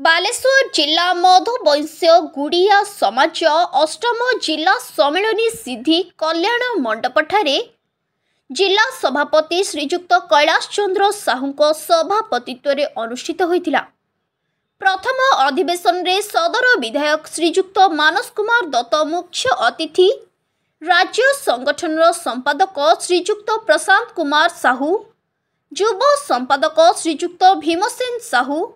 बालेश्वर जिला मधुवंश्य गुड़िया समाज अष्टम जिला सम्मेलनी सिद्धि कल्याण मंडपठारे जिला सभापति श्रीजुक्त कैलाश चंद्र साहू सभापतित्व में अनुष्ठित होता। प्रथम अधिवेशन रे सदर विधायक श्रीजुक्त मानस कुमार दत्त मुख्य अतिथि, राज्य संगठन संपादक श्रीजुक्त प्रशांत कुमार साहू, युव संपादक श्रीजुक्त भीमसेन साहू,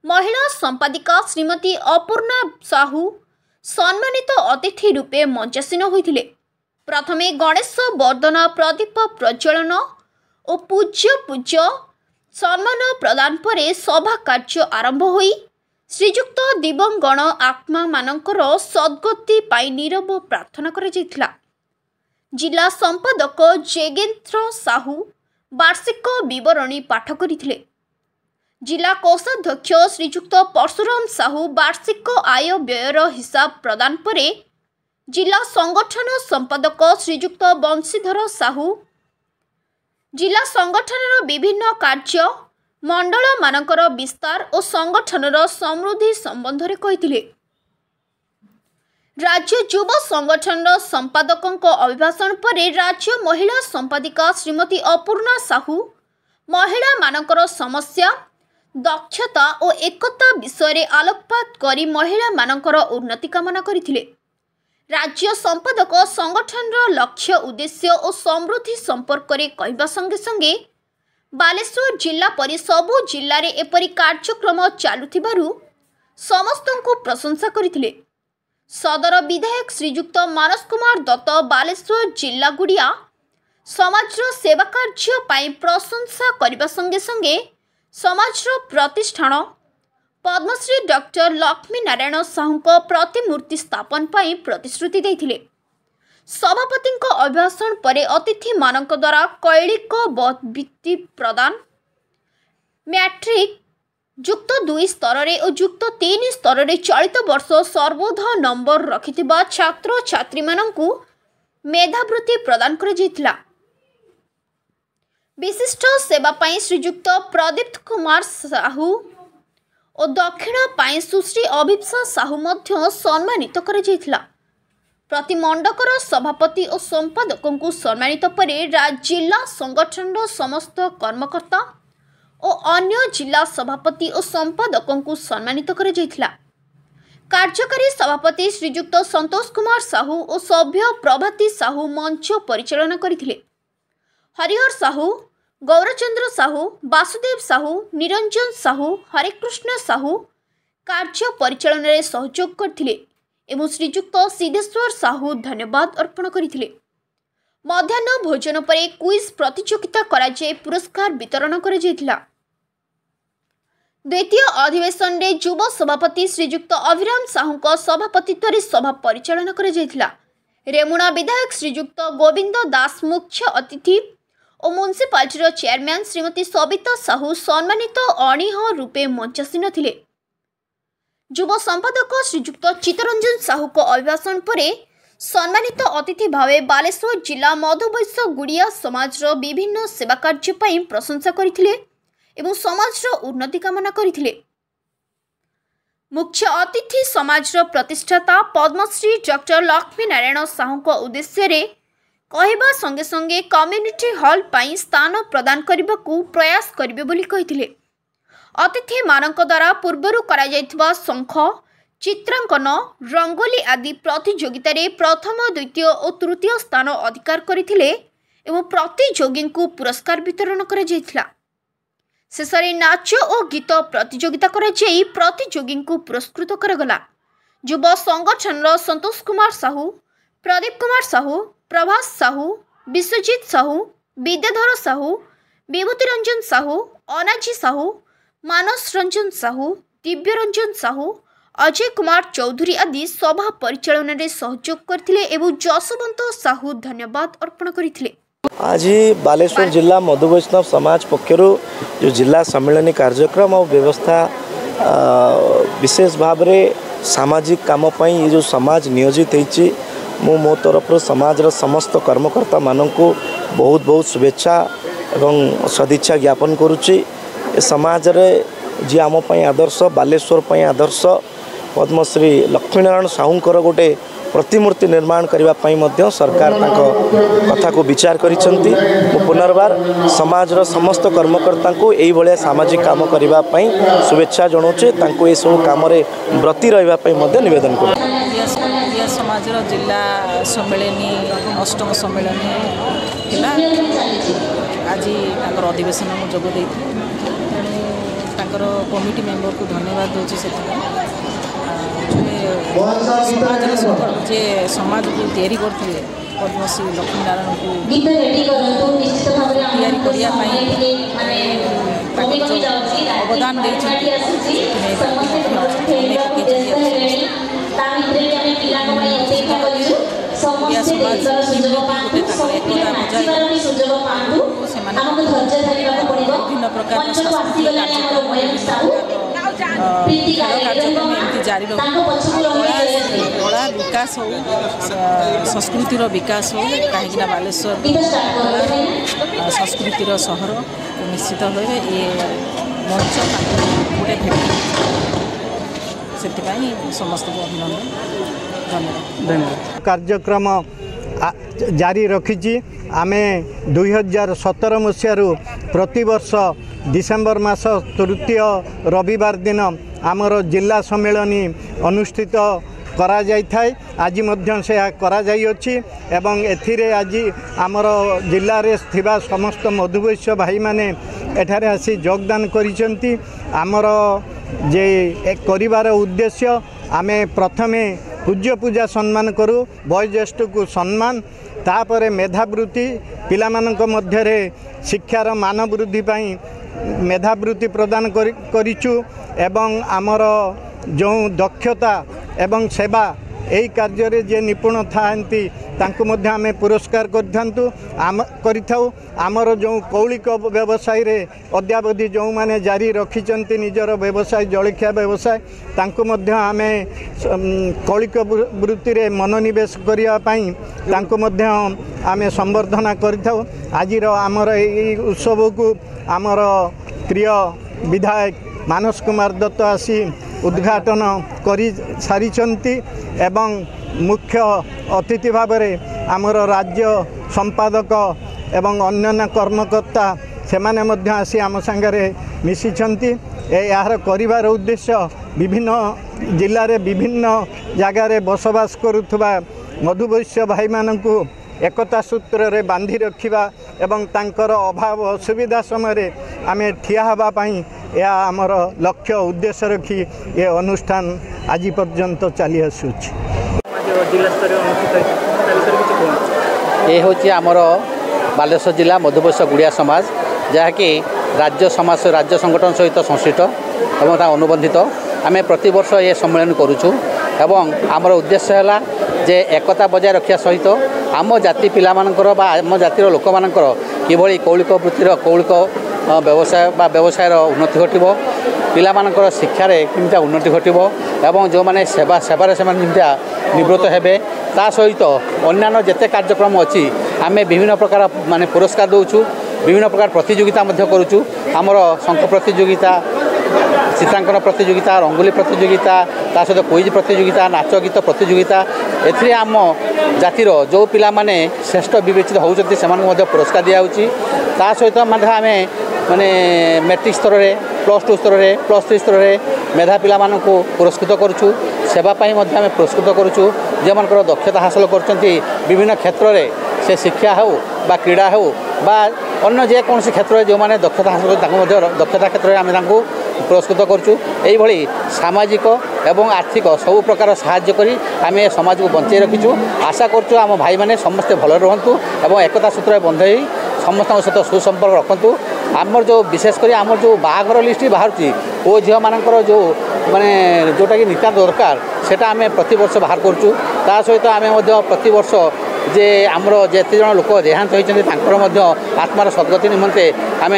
महिला संपादिका श्रीमती अपूर्णा साहू सम्मानित अतिथि रूपे मंचासीन होते। प्रथमे गणेश वर्धन प्रदीप प्रज्वलन और पूज्य सम्मान प्रदान पर सभा कार्य आरंभ होई श्रीजुक्त दिवंगण आत्मा मानकर सद्गति पाई नीरव प्रार्थना करा जायतिला। जिला संपादक जेगेन्द्र साहू वार्षिक विवरणी पाठ करथिले। जिला कोषाध्यक्ष श्रीजुक्त परशुराम साहू वार्षिक आय व्ययर हिसाब प्रदान पर जिला संगठन संपादक श्रीजुक्त बंशीधर साहू जिला संगठन विभिन्न कार्य मंडल मानकर विस्तार और संगठन समृद्धि संबंध में कहिथिले। राज्य युव संगठन संपादक अभिभाषण पर राज्य महिला संपादिका श्रीमती अपूर्णा साहू महिला मानकर समस्या, दक्षता और एकता विषय आलोकपात करी महिला मानकर उन्नति कामना करथिले। राज्य संपादक संगठन लक्ष्य उद्देश्य और समृद्धि संपर्क कहवा संगे संगे बालेश्वर जिला परि सबु जिले में एपरी कार्यक्रम चालुथिबारु समस्तंकु प्रशंसा करथिले। सदर विधायक श्रीजुक्त मानस कुमार दत्त बालेश्वर जिला गुड़िया समाज सेवा कार्य पाई प्रशंसा करने संगे संगे समाज प्रतिष्ठान पद्मश्री डॉक्टर लक्ष्मी नारायण साहू प्रतिमूर्ति स्थापन पाई प्रतिश्रुति देथिले। सभापति अभिभाषण पर अतिथि मानक द्वारा कैलिक वृत्ति प्रदान, मैट्रिक युक्त 2 स्तर रे और युक्त 3 स्तर रे चलित वर्ष सर्वोध नंबर रखिथिबा छात्र छात्री मानकु मेधावृत्ति प्रदान कर जायतिला। विशिष्ट सेवा पाई श्रीजुक्त प्रदीप कुमार साहू और दक्षिण पाई सुश्री अभिप्सा साहू मध्य सम्मानित कर जायतिला। प्रति मंडकर सभापति और संपादकों को सम्मानित पर जिला संगठन समस्त कर्मकर्ता और अन्य जिला सभापति और संपादकों को सम्मानित कर जायतिला। कार्यकारी सभापति श्रीजुक्त संतोष कुमार साहू और सभ्य प्रभाती साहू मंच परिचालना करथिले। हरिहर साहू, गौरचंद्र साहू, वासुदेव साहू, निरंजन साहू, हरेकृष्ण साहू कार्य परिचालन में सहयोग करथिले एवं श्रीजुक्त सिद्धेश्वर साहू धन्यवाद अर्पण करथिले। मध्याह्न भोजन पर क्विज प्रतियोगिता कराई पुरस्कार वितरण कर जायतिला। द्वितीय अधिवेशन रे युव सभापति श्रीजुक्त अभिराम साहू सभापतित्व रे सभा परिचालन कर जायतिला। रेमुणा विधायक श्रीजुक्त गोविंद दास मुख्य अतिथि और म्युनिसिपालिटी चेयरमैन श्रीमती सबिता साहू सम्मानित अणिह रूपे मंचासीन थिले। युव संपादक श्रीजुक्त चित्तरंजन साहू को अभिभाषण पर सम्मानित अतिथि भावे बालेश्वर जिला मधुवंश्य गुड़िया समाज विभिन्न सेवा कार्य पाई प्रशंसा करथिले एवं समाज उन्नति कामना करथिले। मुख्य अतिथि समाज प्रतिष्ठाता पद्मश्री डॉक्टर लक्ष्मी नारायण साहू को उद्देश्य रे कहवा संगे संगे कम्युनिटी हॉल पाई स्थान प्रदान करने को प्रयास करिवे बोली कहिथिले। अतिथि मानक द्वारा पूर्वरु करा जायथिबा शंख, चित्रांकन, रंगोली आदि प्रतियोगिता रे प्रथम, द्वितीय और तृतीय स्थान अधिकार करथिले एवं प्रतियोगी को पुरस्कार वितरण करा जायथिला। शेषरे नाच और गीत प्रतियोगिता करा जाई प्रतियोगी को पुरस्कृत करगला। युव संगठन संतोष कुमार साहू, प्रदीप कुमार साहू, प्रभास साहू, विश्वजीत साहू, विद्याधर साहू, विभूति रंजन साहू, अनाजी साहू, मानस रंजन साहू, दिव्य रंजन साहू, अजय कुमार चौधरी आदि सभा परिचालन में सहयोग करथिले एवं जसवंत साहू धन्यवाद अर्पण करथिले। आज बालेश्वर जिला मधुवैष्णव समाज पक्षरु जो जिला सम्मेलनी कार्यक्रम और व्यवस्था विशेष भाव में सामाजिक काम पई ये जो समाज नियोजित होती मो तरफ समाज समस्त कर्मकर्ता मानक बहुत बहुत शुभेच्छा एवं सदिच्छा ज्ञापन करुच्ची। समाज रे जी आम आदर्श बालेश्वर आदर्श पद्मश्री लक्ष्मीनारायण साहूंकर गोटे प्रतिमूर्ति निर्माण करने सरकार कथा को विचार करिसेंती। पुनर्बार समाज समस्त कर्मकर्ता को यही भाया सामाजिक काम करने शुभेच्छा जनाऊे ये सब कम व्रती रही नवेदन कर समाज जिला सम्मेलनी अष्टम सम्मेलनी थिला आज अधिवेशन में जोग दे तेणु कमिटी मेंबर को धन्यवाद दूसरी से समाज को तैयारी करते पद्मश्री लक्ष्मीनारायण को अवदान विभिन्न प्रकार कार्यक्रम एमती जारी कला विकास हो संस्कृतिर विकास हो कहीं बालेश्वर संस्कृतिर सहर निश्चित भाव ये मंच गोटे भेट से समस्त को अभिनंदन धन्यवाद। कार्यक्रम जारी रखी आमे 2017 मसीह प्रतिवर्ष डिसेम्बर मास तृतीय रविवार दिन आमर जिला सम्मेलनी अनुष्ठित करा जाय थाए। आज मध्य से करा जाय अछि एवं एथिरे आज आमर जिल्ला रे थिबा समस्त मधुवैश्य भाई माने एठारे आसी योगदान करिसेंती। आमर जे एक करिवार उद्देश्य आमे प्रथमे पूज्य पूजा सम्मान करू वयोज्येष्ठ को सम्मान तापर मेधावृत्ति पिलामानक मध्यरे शिक्षार मान वृद्धि पाई मेधावृत्ति प्रदान करिचु एवं आमर जो दक्षता एवं सेवा यही कार्य जे निपुण थांती तांको मध्य आमे पुरस्कार करिथाउ। आमर जो कौलिक व्यवसाय रे अद्यावधि जो माने जारी रखिचंती निजर व्यवसाय जलखिया व्यवसाय तांको मध्य आमे कौलिक वृत्ति रे मनोनिवेश करिया पई तांको मध्य आमे संवर्धना करिथाउ। आजिर आमर एई उत्सव को आमर प्रिय विधायक मानस कुमार दत्त आसी उद्घाटन करी सारिचंती एवं मुख्य अतिथि भाव में आमर राज्य संपादक एवं अन्य कर्मकर्ता सेमाने मध्य आसी आम संगे मिशिछंती। यार करिवार उद्देश्य विभिन्न जिले में विभिन्न जगार बसवास करुवा मधुवैश्य भाई मानू एकता सूत्र रे बांधि रखिबा एवं तांकर अभाव असुविधा समय आमे ठिया हबा पई या आमर लक्ष्य उद्देश्य रखी ये अनुष्ठान आज पर्यंत चली आसुछि। ये हूँ आमर बालेश्वर जिला मधुवैश्य गुड़िया समाज जहाँकि राज्य समाज राज्य संगठन सहित संश्लिष्ट और अनुबंधित आम प्रति वर्ष ये सम्मेलन करुचु एवं आमर उद्देश्य है जे एकता बजाय रखा सहित आम जाति पिलामानकर बा आम जातिर लोक मानकर किभଳି कौलिक वृत्तिर कौलिक व्यवसाय बा व्यवसायर उन्नति घटिब पिलामानकर शिक्षार केमिता उन्नति घटिब एवं जो माने सेवार से निवृत्त हेबे ता सहित अन्यान्य जेते कार्यक्रम अच्छी आम विभिन्न प्रकार माने पुरस्कार दौचु विभिन्न प्रकार प्रतियोगिता करुचु आमर शंख प्रतियोगिता चित्रांकन प्रतियोगिता रंगोली प्रतियोगिता ता सहित क्विज प्रतियोगिता नाच गीत प्रतियोगिता एथिरे आम जातिर जो पिला माने श्रेष्ठ विवेचित होउछथि सेमानक मध्ये पुरस्कार दिया होउछि ता सहित आमे माने मैट्रिक स्तर रे +2 स्तर रे +3 स्तर रे मेधा पिला मानकु पुरस्कृत करूछु सेवा पाई मध्ये आमे पुरस्कृत करूछु जे मानकर दक्षता हासिल करचंती विभिन्न क्षेत्र रे से शिक्षा हो बा क्रीड़ा हो बा अन्य जे कौन क्षेत्र में जो मैंने दक्षता हासिल दक्षता क्षेत्र में आम पुरस्कृत करूँ यही सामाजिक एवं आर्थिक सबु प्रकार साहाय्य करी आम समाज को बंचाई रखीचु आशा करूँ आम भाई मैंने समस्ते भल रुहतु एवं एकता सूत्र बंधे समस्त सहित सुसंपर्क रखु आमर जो विशेषकर आमर जो बाहाघर लिस्ट बाहर ओ झील मानकर जो माने जोटा कि नितांत दरकार सेटा आम प्रति वर्ष बाहर करूँ ता सहित आम प्रति वर्ष जे आमर जेते जन लोक देहांत होइछन्ते तांकर मध्य आत्मार सद्गति निमंते आम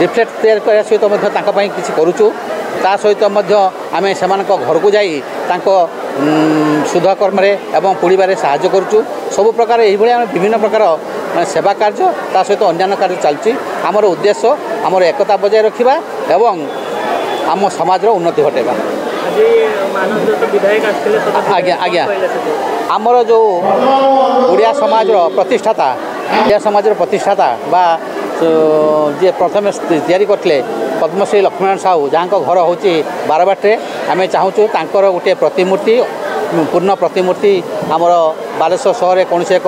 रिफ्लेक्ट तैयार करने सहित तांका पई किछि करूछु ता सहित मध्य आम सेमानक घर को जाई तांको शुद्ध कर्म एवं पुड़ीबारे साहाय्य करूछु सबु प्रकार एही भली आम विभिन्न प्रकार सेवा कार्य ता सहित अन्य कार्य चलछि आमर उद्देश्य आमर एकता बजाय रखिबा एवं आम समाज उन्नति घटेगा। आज्ञा आज्ञा आमर जो ओडिया समाज प्रतिष्ठाता बा जे प्रथम तैयारी करते पद्मश्री लक्ष्मण साहू जहाँ घर हूँ बारबाटे आम चाहूँ तांकर गोटे प्रतिमूर्ति पूर्ण प्रतिमूर्ति आमर बालेश्वर सहर कौन एक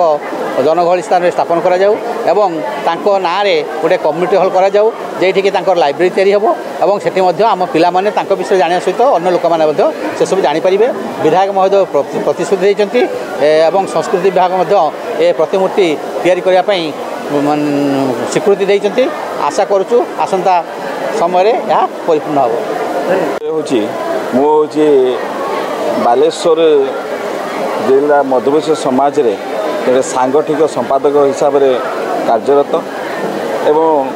जनगहली स्थान में स्थापन करा जाऊ एवं तांको ना रे गोटे कम्युनिटी हॉल करा जाऊ जेठिकी तांकर लाइब्रेरी तैयारी होबो एवं सेठी मध्य आम पिलामाने तांको विषय जानिया सहित अन्य लोक माने मध्य से सब जानि परिबे। विधायक महोदय प्रतिश्रुति देइचंती एवं संस्कृति विभाग मध्य ए प्रतिमूर्ति तैयारी करिया पई स्वीकृति देइचंती। आशा करूछु आसंता समय रे या परिपूर्ण होबो। होची मो होची बालेश्वर जिला मधुबैश्य समाज रे सांगठनिक संपादक हिसाब से कार्यरत एवं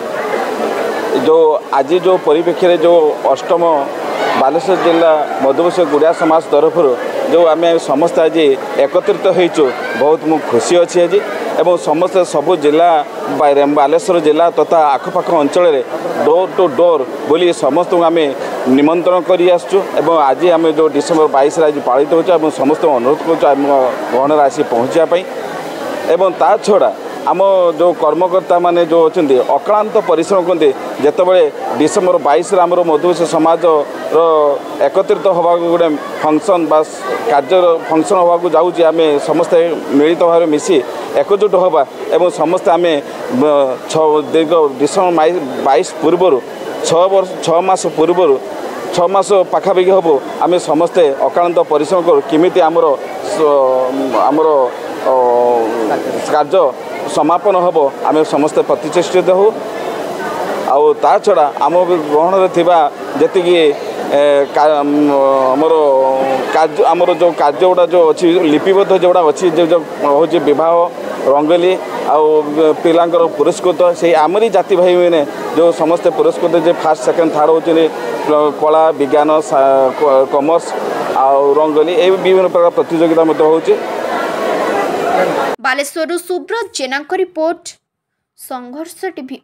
जो आज जो परिप्रेक्षी जो अष्टम बालेश्वर जिला मधुबैश्य गुड़िया समाज तरफ जो आम समस्त आज एकत्रित होइचु बहुत मु खुशी अच्छी आज एवं समस्त सबु जिला बालेश्वर जिला तथा आखपाख अंचल डोर टू डोर बोली समस्त आम निमंत्रण करी आसचु एवं आज आम जो डिसेम्बर 22 आज पालित हो समस्त अनुरोध कर गहन आसी पहुँचापी एवं ता छड़ा आम जो कर्मकर्ता माने जो अच्छा अक्लांत परिश्रम करते जितेबाला डिसेम्बर 22 आमर मधुबैश्य समाज एकत्रित हवा गोटे फंक्शन बा कार्य फंक्शन हवा जाऊँगी आम समस्ते मिलित भाव मिसी एकजुट हवा एवं समस्ते आम दीर्घ डिसेम्बर 22 पूर्व 6 मास पूर्व 6 मास पाखापाखि हम आम समस्ते अक्लांत परिश्रम करूँ किमिति आमर कार्य समापन हम आम समस्ते प्रतिचेष्टित हो ता छड़ा आम ग्रहण जी आमर जो कार्य गुड़ा जो अच्छी लिपिबद्ध जोड़ा अच्छी जो हूँ विवाह रंगोली आउ पिलांकर पुरस्कृत से आमरी जाति भाई मैंने जो समस्ते पुरस्कृत जो फास्ट सेकेंड थर्ड होती कला विज्ञान कॉमर्स आउ रंगोली ये विभिन्न प्रकार प्रतियोगिता होची। बालेश्वर सुब्रत जेना रिपोर्ट संघर्ष टीवी।